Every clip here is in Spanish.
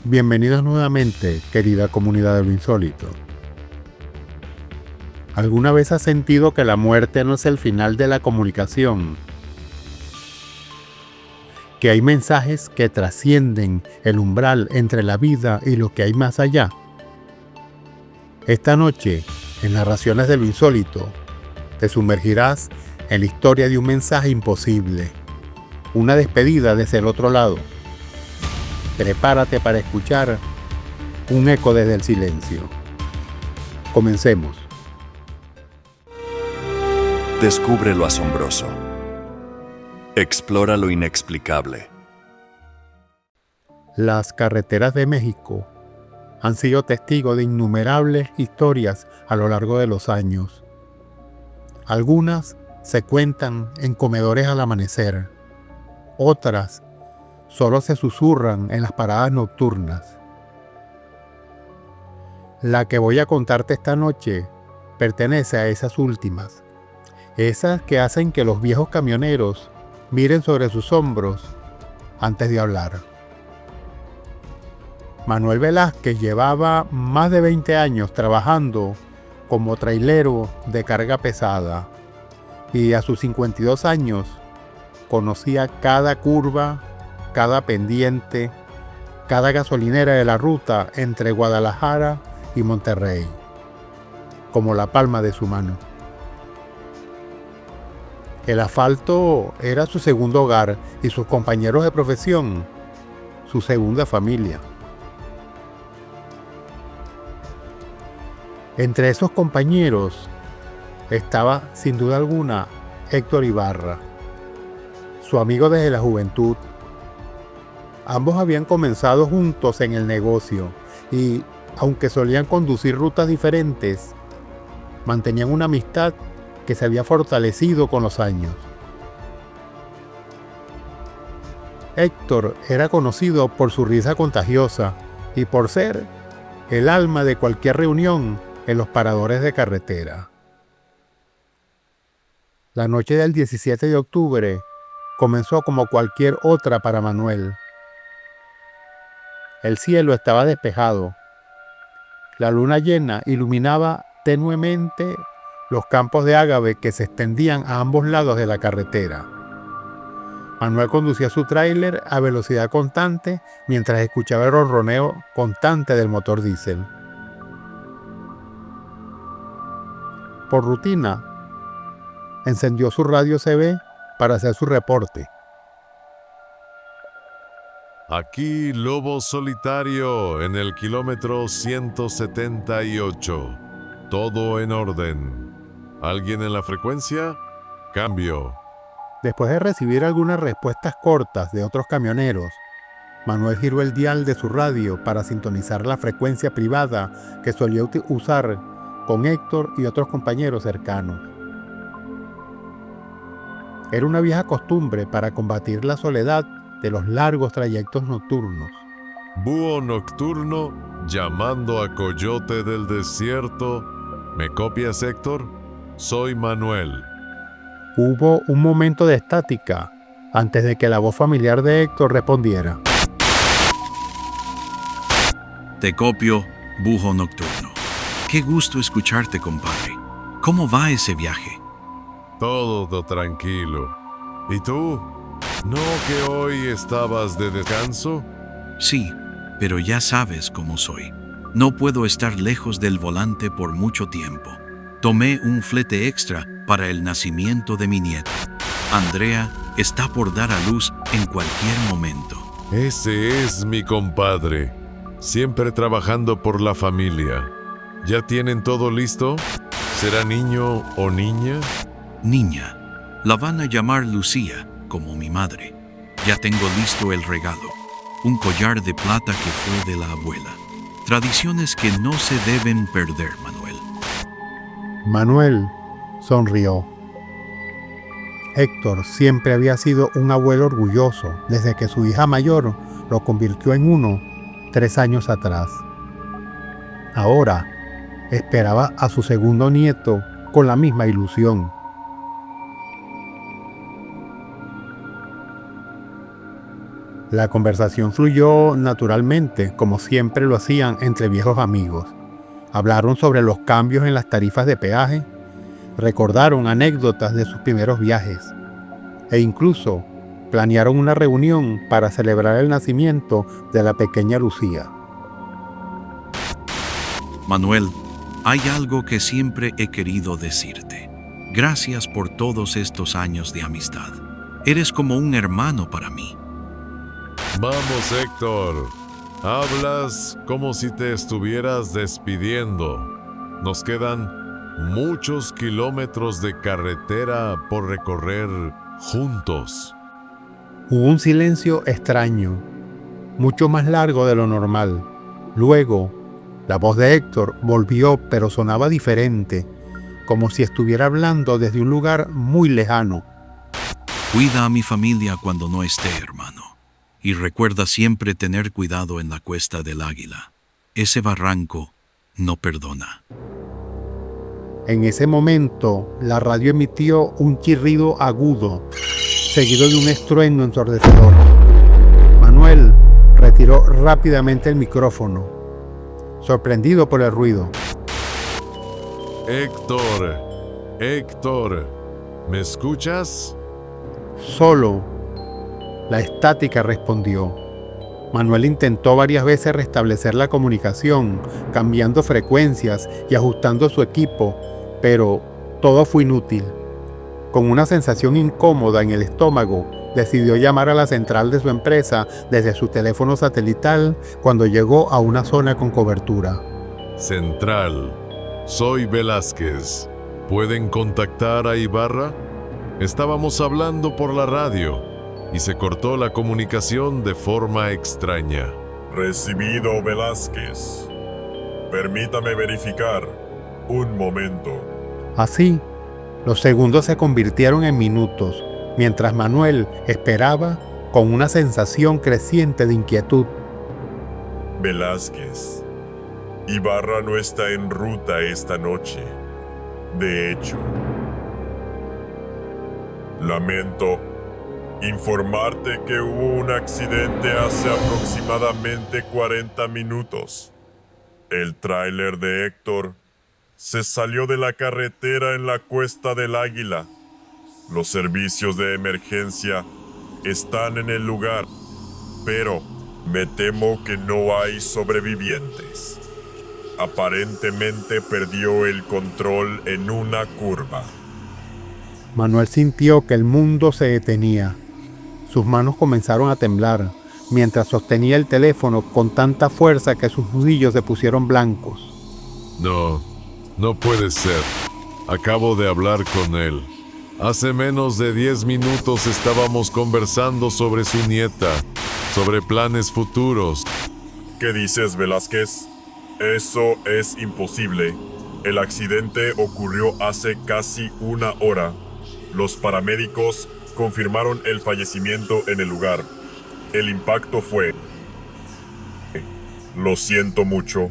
Bienvenidos nuevamente, querida comunidad de lo insólito. ¿Alguna vez has sentido que la muerte no es el final de la comunicación? Que hay mensajes que trascienden el umbral entre la vida y lo que hay más allá. Esta noche, en Narraciones de lo insólito, te sumergirás en la historia de un mensaje imposible, una despedida desde el otro lado. Prepárate para escuchar un eco desde el silencio. Comencemos. Descubre lo asombroso. Explora lo inexplicable. Las carreteras de México han sido testigos de innumerables historias a lo largo de los años. Algunas se cuentan en comedores al amanecer, otras solo se susurran en las paradas nocturnas. La que voy a contarte esta noche pertenece a esas últimas, esas que hacen que los viejos camioneros miren sobre sus hombros antes de hablar. Manuel Velázquez llevaba más de 20 años trabajando como trailero de carga pesada y a sus 52 años conocía cada curva, cada pendiente, cada gasolinera de la ruta entre Guadalajara y Monterrey, como la palma de su mano. El asfalto era su segundo hogar y sus compañeros de profesión, su segunda familia. Entre esos compañeros estaba, sin duda alguna, Héctor Ibarra, su amigo desde la juventud. Ambos habían comenzado juntos en el negocio y, aunque solían conducir rutas diferentes, mantenían una amistad que se había fortalecido con los años. Héctor era conocido por su risa contagiosa y por ser el alma de cualquier reunión en los paradores de carretera. La noche del 17 de octubre comenzó como cualquier otra para Manuel. El cielo estaba despejado. La luna llena iluminaba tenuemente los campos de ágave que se extendían a ambos lados de la carretera. Manuel conducía su tráiler a velocidad constante mientras escuchaba el ronroneo constante del motor diésel. Por rutina, encendió su radio CB para hacer su reporte. Aquí Lobo Solitario en el kilómetro 178. Todo en orden. ¿Alguien en la frecuencia? Cambio. Después de recibir algunas respuestas cortas de otros camioneros, Manuel giró el dial de su radio para sintonizar la frecuencia privada que solía usar con Héctor y otros compañeros cercanos. Era una vieja costumbre para combatir la soledad de los largos trayectos nocturnos. Búho nocturno llamando a Coyote del desierto. ¿Me copias, Héctor? Soy Manuel. Hubo un momento de estática antes de que la voz familiar de Héctor respondiera. Te copio, Búho nocturno. Qué gusto escucharte, compadre. ¿Cómo va ese viaje? Todo tranquilo. ¿Y tú? ¿No que hoy estabas de descanso? Sí, pero ya sabes cómo soy. No puedo estar lejos del volante por mucho tiempo. Tomé un flete extra para el nacimiento de mi nieta. Andrea está por dar a luz en cualquier momento. Ese es mi compadre. Siempre trabajando por la familia. ¿Ya tienen todo listo? ¿Será niño o niña? Niña. La van a llamar Lucía, como mi madre. Ya tengo listo el regalo. Un collar de plata que fue de la abuela. Tradiciones que no se deben perder, Manuel. Manuel sonrió. Héctor siempre había sido un abuelo orgulloso desde que su hija mayor lo convirtió en uno 3 años atrás. Ahora esperaba a su segundo nieto con la misma ilusión. La conversación fluyó naturalmente, como siempre lo hacían entre viejos amigos. Hablaron sobre los cambios en las tarifas de peaje, recordaron anécdotas de sus primeros viajes e incluso planearon una reunión para celebrar el nacimiento de la pequeña Lucía. Manuel, hay algo que siempre he querido decirte. Gracias por todos estos años de amistad. Eres como un hermano para mí. Vamos, Héctor. Hablas como si te estuvieras despidiendo. Nos quedan muchos kilómetros de carretera por recorrer juntos. Hubo un silencio extraño, mucho más largo de lo normal. Luego, la voz de Héctor volvió, pero sonaba diferente, como si estuviera hablando desde un lugar muy lejano. Cuida a mi familia cuando no esté, hermano. Y recuerda siempre tener cuidado en la Cuesta del Águila. Ese barranco no perdona. En ese momento, la radio emitió un chirrido agudo, seguido de un estruendo ensordecedor. Manuel retiró rápidamente el micrófono, sorprendido por el ruido. Héctor, ¿me escuchas? Solo la estática respondió. Manuel intentó varias veces restablecer la comunicación, cambiando frecuencias y ajustando su equipo, pero todo fue inútil. Con una sensación incómoda en el estómago, decidió llamar a la central de su empresa desde su teléfono satelital cuando llegó a una zona con cobertura. Central, soy Velázquez. ¿Pueden contactar a Ibarra? Estábamos hablando por la radio y se cortó la comunicación de forma extraña. Recibido, Velázquez. Permítame verificar. Un momento. Así, los segundos se convirtieron en minutos, mientras Manuel esperaba con una sensación creciente de inquietud. Velázquez, Ibarra no está en ruta esta noche. De hecho, lamento informarte que hubo un accidente hace aproximadamente 40 minutos. El tráiler de Héctor se salió de la carretera en la Cuesta del Águila. Los servicios de emergencia están en el lugar, pero me temo que no hay sobrevivientes. Aparentemente perdió el control en una curva. Manuel sintió que el mundo se detenía. Sus manos comenzaron a temblar, mientras sostenía el teléfono con tanta fuerza que sus nudillos se pusieron blancos. No puede ser. Acabo de hablar con él. Hace menos de 10 minutos estábamos conversando sobre su nieta, sobre planes futuros. ¿Qué dices, Velázquez? Eso es imposible. El accidente ocurrió hace casi una hora. Los paramédicos confirmaron el fallecimiento en el lugar. El impacto fue... Lo siento mucho.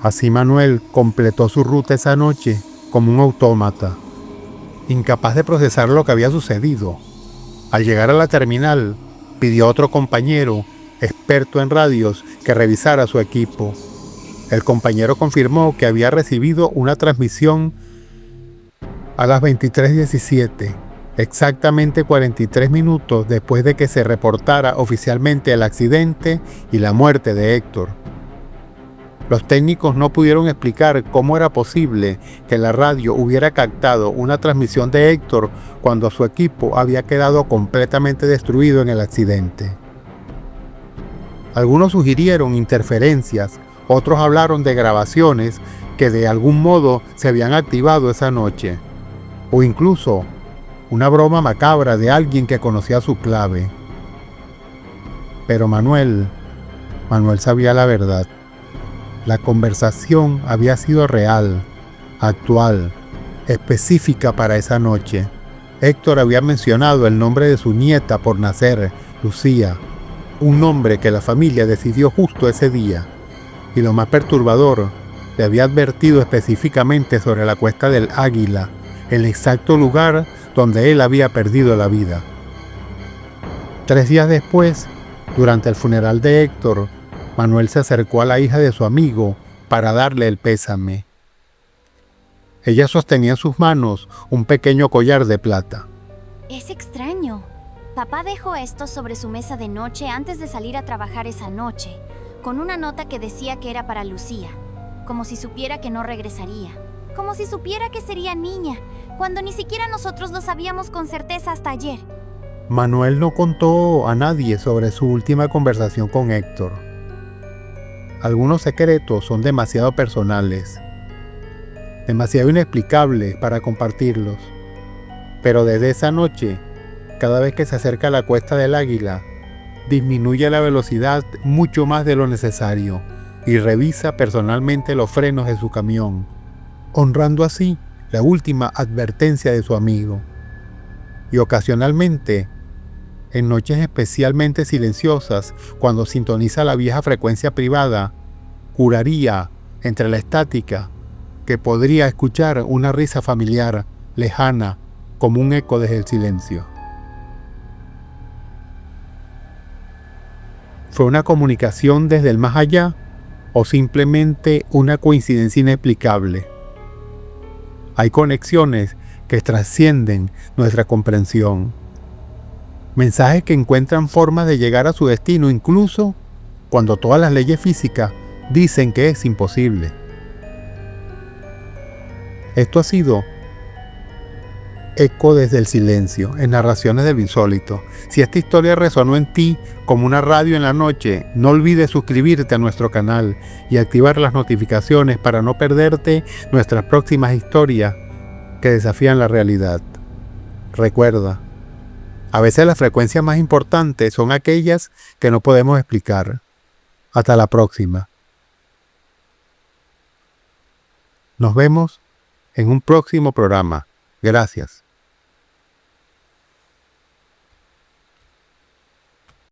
Así Manuel completó su ruta esa noche como un autómata, incapaz de procesar lo que había sucedido. Al llegar a la terminal, pidió a otro compañero, experto en radios, que revisara su equipo. El compañero confirmó que había recibido una transmisión a las 23:17, exactamente 43 minutos después de que se reportara oficialmente el accidente y la muerte de Héctor. Los técnicos no pudieron explicar cómo era posible que la radio hubiera captado una transmisión de Héctor cuando su equipo había quedado completamente destruido en el accidente. Algunos sugirieron interferencias, otros hablaron de grabaciones que de algún modo se habían activado esa noche, o incluso una broma macabra de alguien que conocía su clave. Pero Manuel sabía la verdad. La conversación había sido real, actual, específica para esa noche. Héctor había mencionado el nombre de su nieta por nacer, Lucía, un nombre que la familia decidió justo ese día. Y lo más perturbador, le había advertido específicamente sobre la Cuesta del Águila, el exacto lugar donde él había perdido la vida. 3 días después, durante el funeral de Héctor, Manuel se acercó a la hija de su amigo para darle el pésame. Ella sostenía en sus manos un pequeño collar de plata. Es extraño. Papá dejó esto sobre su mesa de noche antes de salir a trabajar esa noche, con una nota que decía que era para Lucía, como si supiera que no regresaría, como si supiera que sería niña, cuando ni siquiera nosotros lo sabíamos con certeza hasta ayer. Manuel no contó a nadie sobre su última conversación con Héctor. Algunos secretos son demasiado personales, demasiado inexplicables para compartirlos. Pero desde esa noche, cada vez que se acerca a la Cuesta del Águila, disminuye la velocidad mucho más de lo necesario y revisa personalmente los frenos de su camión, honrando así la última advertencia de su amigo. Y ocasionalmente, en noches especialmente silenciosas, cuando sintoniza la vieja frecuencia privada, juraría entre la estática que podría escuchar una risa familiar, lejana, como un eco desde el silencio. ¿Fue una comunicación desde el más allá o simplemente una coincidencia inexplicable? Hay conexiones que trascienden nuestra comprensión. Mensajes que encuentran formas de llegar a su destino incluso cuando todas las leyes físicas dicen que es imposible. Esto ha sido Eco desde el silencio, en Narraciones del Insólito. Si esta historia resonó en ti como una radio en la noche, no olvides suscribirte a nuestro canal y activar las notificaciones para no perderte nuestras próximas historias que desafían la realidad. Recuerda, a veces las frecuencias más importantes son aquellas que no podemos explicar. Hasta la próxima. Nos vemos en un próximo programa. Gracias.